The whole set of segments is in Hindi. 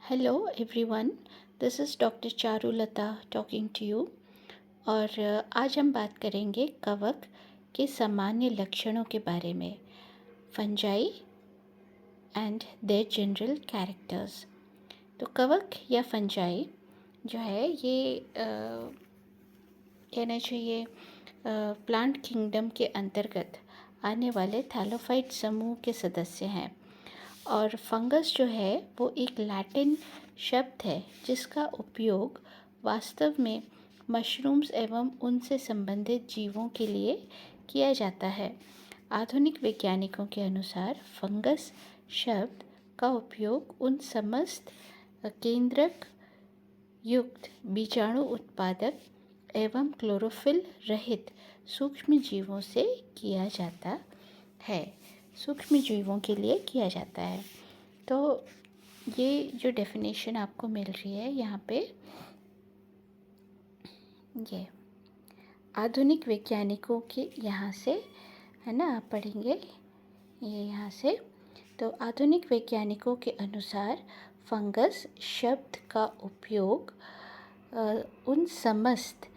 Hello everyone, this is doctor Charulata talking to you. और आज हम बात करेंगे कवक के सामान्य लक्षणों के बारे में, fungi and their general characters. तो कवक या फंजाई जो है ये कहना चाहिए प्लांट किंगडम के अंतर्गत आने वाले थैलोफाइट समूह के सदस्य हैं। और फंगस जो है वो एक लैटिन शब्द है जिसका उपयोग वास्तव में मशरूम्स एवं उनसे संबंधित जीवों के लिए किया जाता है। आधुनिक वैज्ञानिकों के अनुसार फंगस शब्द का उपयोग उन समस्त केंद्रक युक्त बीजाणु उत्पादक एवं क्लोरोफिल रहित सूक्ष्म जीवों से किया जाता है, सूक्ष्म जीवों के लिए किया जाता है। तो ये जो डेफिनेशन आपको मिल रही है यहाँ पे, ये आधुनिक वैज्ञानिकों के यहाँ से है ना, आप पढ़ेंगे ये यहाँ से। तो आधुनिक वैज्ञानिकों के अनुसार फंगस शब्द का उपयोग उन समस्त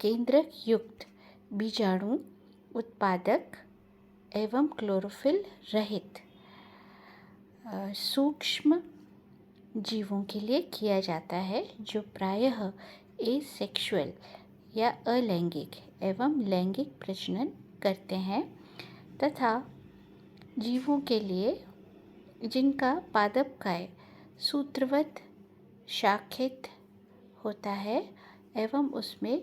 केंद्रक युक्त बीजाणु उत्पादक एवं क्लोरोफिल रहित सूक्ष्म जीवों के लिए किया जाता है जो प्रायः एसेक्सुअल या अलैंगिक एवं लैंगिक प्रजनन करते हैं तथा जीवों के लिए जिनका पादपकाय सूत्रवत शाखित होता है एवं उसमें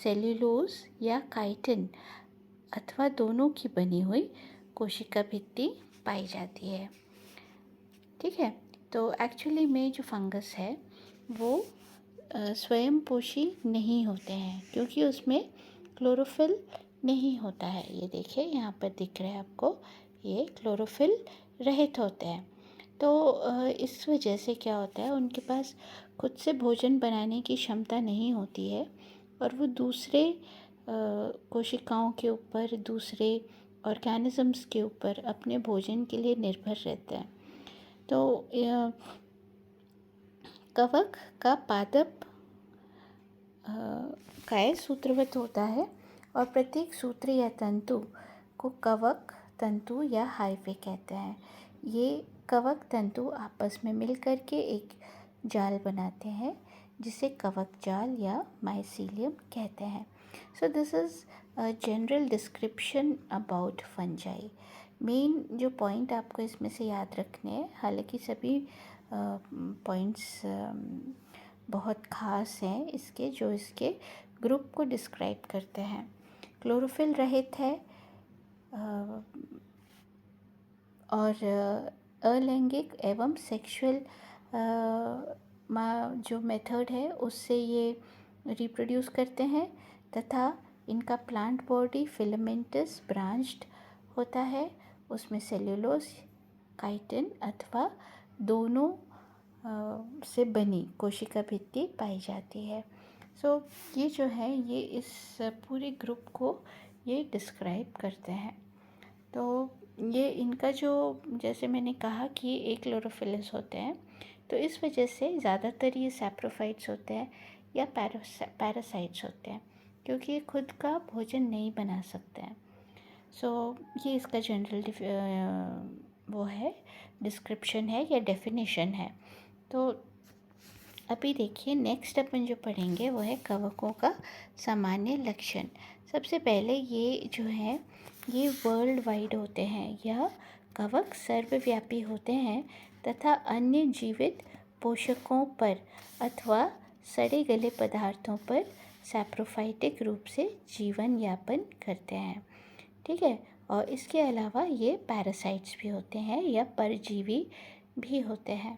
सेल्यूलोज या काइटिन अथवा दोनों की बनी हुई कोशिका भित्ति पाई जाती है। ठीक है, तो एक्चुअली में जो फंगस है वो स्वयं पोषी नहीं होते हैं क्योंकि उसमें क्लोरोफिल नहीं होता है। ये देखिए यहाँ पर दिख रहा है आपको, ये क्लोरोफिल रहित होते हैं। तो इस वजह से क्या होता है, उनके पास खुद से भोजन बनाने की क्षमता नहीं होती है और वो दूसरे कोशिकाओं के ऊपर, दूसरे ऑर्गेनिजम्स के ऊपर अपने भोजन के लिए निर्भर रहते हैं। तो कवक का पादप काय सूत्रवत होता है और प्रत्येक सूत्र या तंतु को कवक तंतु या हाइफे कहते हैं। ये कवक तंतु आपस में मिलकर के एक जाल बनाते हैं जिसे कवक जाल या माइसीलियम कहते हैं। So this is a general description about fungi. Main जो पॉइंट आपको इसमें से याद रखने हैं, हालांकि सभी पॉइंट्स बहुत ख़ास हैं इसके, जो इसके ग्रुप को डिस्क्राइब करते हैं। क्लोरोफिल रहित है और अलैंगिक एवं सेक्सुअल जो मेथड है उससे ये रिप्रोड्यूस करते हैं तथा इनका प्लांट बॉडी फिलामेंटस ब्रांच्ड होता है। उसमें सेल्यूलोज, काइटिन अथवा दोनों से बनी कोशिका भित्ति पाई जाती है। सो ये जो है ये इस पूरे ग्रुप को ये डिस्क्राइब करते हैं। तो ये इनका जो, जैसे मैंने कहा कि एक क्लोरोफिलस होते हैं, तो इस वजह से ज़्यादातर ये सैप्रोफाइट्स होते हैं या पैरासाइट्स होते हैं क्योंकि ये खुद का भोजन नहीं बना सकते हैं। सो ये इसका जनरल वो है, डिस्क्रिप्शन है या डेफिनेशन है। तो अभी देखिए नेक्स्ट अपन जो पढ़ेंगे वो है कवकों का सामान्य लक्षण। सबसे पहले ये जो है ये वर्ल्ड वाइड होते हैं। यह कवक सर्वव्यापी होते हैं तथा अन्य जीवित पोषकों पर अथवा सड़े गले पदार्थों पर सैप्रोफाइटिक रूप से जीवन यापन करते हैं। ठीक है, और इसके अलावा ये पैरासाइट्स भी होते हैं या परजीवी भी होते हैं।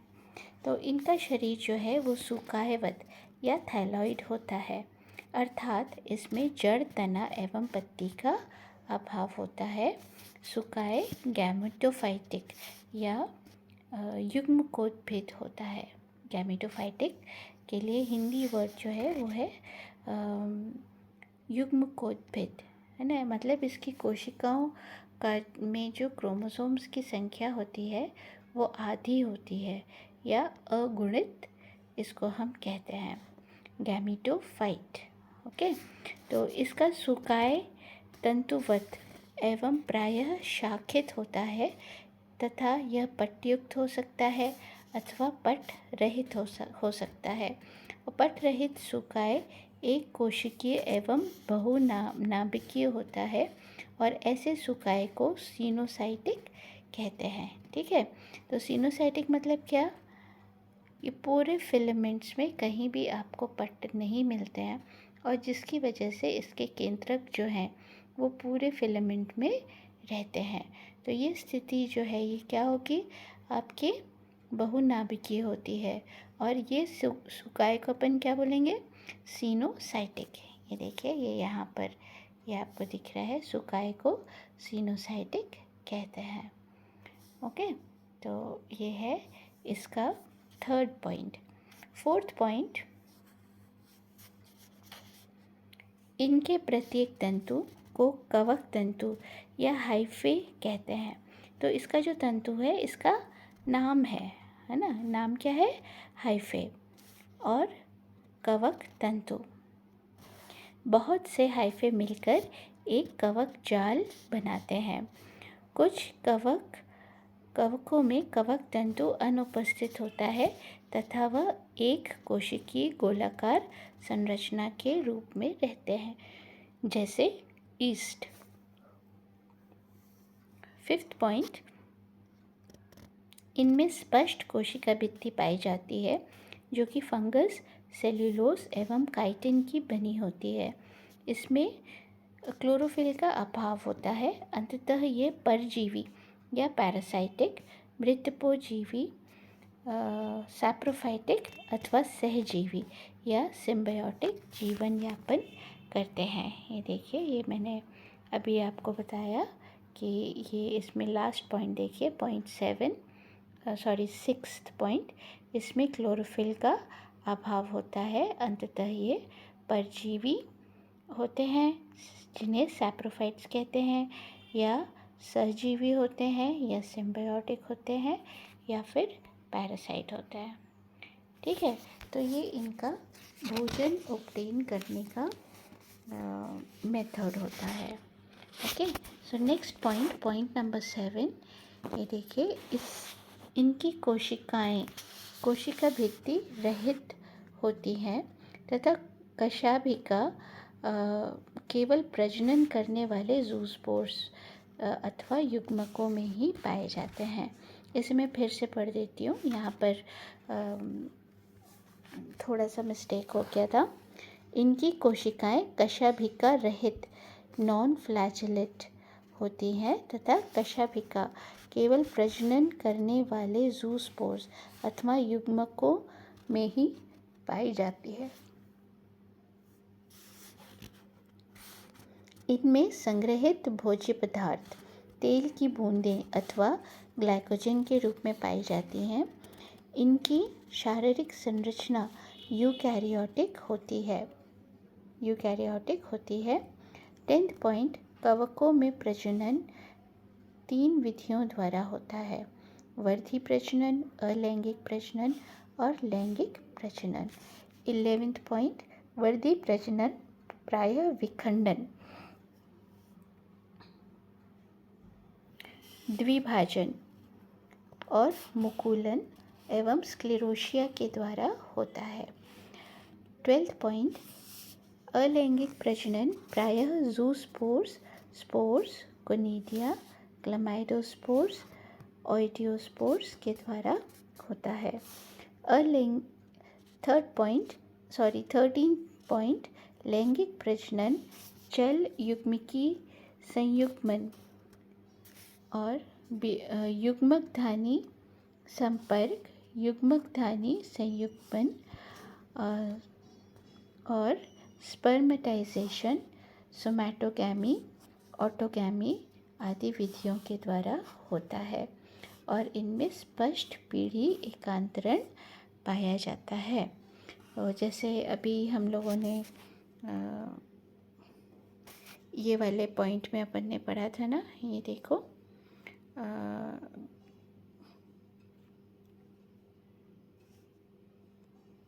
तो इनका शरीर जो है वो सूकायवत या थैलॉइड होता है, अर्थात इसमें जड़, तना एवं पत्ती का अभाव होता है। सुकाय गैमेटोफाइटिक या युग्मकोद्भिद होता है। गैमेटोफाइटिक के लिए हिंदी वर्ड जो है वो है युग्मकोद्भिद, है ना। मतलब इसकी कोशिकाओं का में जो क्रोमोसोम्स की संख्या होती है वो आधी होती है या अगुणित इसको हम कहते हैं, गैमीटोफाइट। ओके, तो इसका सुकाय तंतुवत एवं प्रायः शाखित होता है तथा यह पट्टयुक्त हो सकता है अथवा पट रहित हो सकता है। पट रहित सुकाय एक कोशिकीय एवं बहुनाभिकीय होता है और ऐसे सुकाय को सिनोसाइटिक कहते हैं। ठीक है, तो सिनोसाइटिक मतलब क्या? ये पूरे फिलामेंट्स में कहीं भी आपको पट्ट नहीं मिलते हैं और जिसकी वजह से इसके केंद्रक जो हैं वो पूरे फिलामेंट में रहते हैं। तो ये स्थिति जो है ये क्या होगी? आपके बहुनाभिकीय होती है और ये सुकाय को अपन क्या बोलेंगे? सिनोसाइटिक। ये देखिए, ये यहाँ पर ये आपको दिख रहा है, सुकाय को सिनोसाइटिक कहते हैं। ओके, तो ये है इसका थर्ड पॉइंट। फोर्थ पॉइंट, इनके प्रत्येक तंतु को कवक तंतु या हाइफे कहते हैं। तो इसका जो तंतु है इसका नाम है ना? नाम क्या है? हाइफे और कवक तंतु। बहुत से हाइफे मिलकर एक कवक जाल बनाते हैं। कुछ कवकों में कवक तंतु अनुपस्थित होता है तथा वह एक कोशिकीय गोलाकार संरचना के रूप में रहते हैं, जैसे ईस्ट। फिफ्थ पॉइंट, इनमें स्पष्ट कोशिका भित्ति पाई जाती है जो कि फंगस, सेल्यूलोज एवं काइटिन की बनी होती है। इसमें क्लोरोफिल का अभाव होता है। अंततः ये परजीवी या पैरासाइटिक, मृतपोजीवी, सैप्रोफाइटिक अथवा सहजीवी या सिम्बायोटिक जीवन यापन करते हैं। ये देखिए, ये मैंने अभी आपको बताया कि ये इसमें लास्ट पॉइंट देखिए, पॉइंट 6th पॉइंट, इसमें क्लोरोफिल का अभाव होता है। अंततः ये परजीवी होते हैं जिन्हें सैप्रोफाइट्स कहते हैं, या सहजीवी होते हैं, या सिम्बायोटिक होते हैं, या फिर पैरासाइट होता है। ठीक है, तो ये इनका भोजन ऑब्टेन करने का मेथड होता है। Okay, so next point number 7, ये देखिए, इनकी कोशिकाएं कोशिका भित्ति रहित होती हैं तथा कशाभिका केवल प्रजनन करने वाले ज़ूस्पोर्स अथवा युग्मकों में ही पाए जाते हैं। इसे मैं फिर से पढ़ देती हूँ, यहाँ पर थोड़ा सा मिस्टेक हो गया था। इनकी कोशिकाएं कशाभिका रहित नॉन फ्लैजेलेट होती हैं तथा कशाभिका केवल प्रजनन करने वाले ज़ूस्पोर्स अथवा युग्मकों में ही पाई जाती है। इनमें संग्रहित भोज्य पदार्थ तेल की बूंदें अथवा ग्लाइकोजन के रूप में पाई जाती हैं। इनकी शारीरिक संरचना यूकैरियोटिक होती है। 10th पॉइंट, कवकों में प्रजनन 3 विधियों द्वारा होता है: वर्धी प्रजनन, अलैंगिक प्रजनन और लैंगिक प्रजनन। 11th पॉइंट, वर्धी प्रजनन प्रायः विखंडन, द्विभाजन और मुकुलन एवं स्क्लेरोशिया के द्वारा होता है। 12th पॉइंट, अलैंगिक प्रजनन प्रायः ज़ूस्पोर्स, स्पोर्स, कोनिडिया, क्लामाइडोस्पोर्स, ओइडियोस्पोर्स के द्वारा होता है। 13th पॉइंट, लैंगिक प्रजनन चल युग्मिकी संयुग्मन और युग्मकधानी संपर्क, युग्मकधानी संयुग्मन और स्पर्मेटाइजेशन, सोमैटोगैमी, ऑटोगैमी आदि विधियों के द्वारा होता है और इनमें स्पष्ट पीढ़ी एकांतरण पाया जाता है। और जैसे अभी हम लोगों ने ये वाले पॉइंट में अपन ने पढ़ा था ना, ये देखो,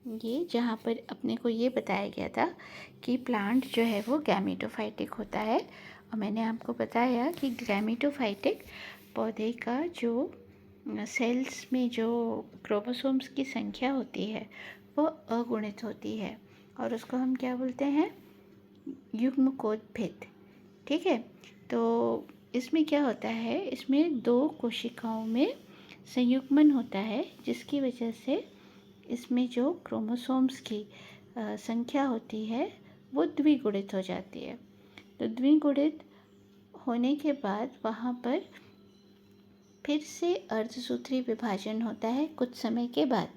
ये जहाँ पर अपने को ये बताया गया था कि प्लांट जो है वो गैमेटोफाइटिक होता है, और मैंने आपको बताया कि गैमेटोफाइटिक पौधे का जो सेल्स में जो क्रोमोसोम्स की संख्या होती है वो अगुणित होती है, और उसको हम क्या बोलते हैं, युग्मकोद्भिद। ठीक है, तो इसमें क्या होता है, इसमें 2 कोशिकाओं में संयुग्मन होता है, जिसकी वजह से इसमें जो क्रोमोसोम्स की संख्या होती है वो द्विगुणित हो जाती है। तो द्विगुणित होने के बाद वहाँ पर फिर से अर्धसूत्री विभाजन होता है कुछ समय के बाद।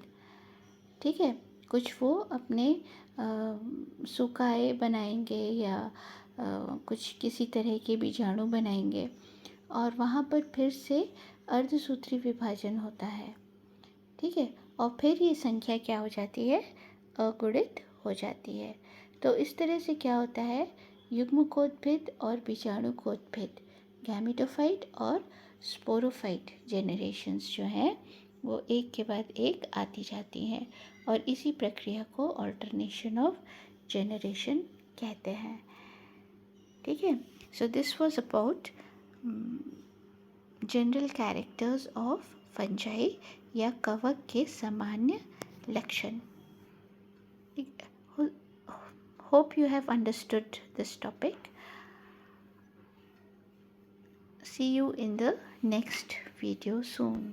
ठीक है, कुछ वो अपने सुकाए बनाएंगे या कुछ किसी तरह के बीजाणु बनाएंगे, और वहाँ पर फिर से अर्धसूत्री विभाजन होता है। ठीक है, और फिर ये संख्या क्या हो जाती है, अगुणित हो जाती है। तो इस तरह से क्या होता है, युग्मकोद्भिद और बीजाणुकोद्भिद, गैमेटोफाइट और स्पोरोफाइट जेनरेशन्स जो हैं वो एक के बाद एक आती जाती हैं, और इसी प्रक्रिया को ऑल्टरनेशन ऑफ जेनरेशन कहते हैं। ठीक है, so this was about general characters of fungi या कवक के सामान्य लक्षण। Hope you have understood this topic. See you in the next video soon.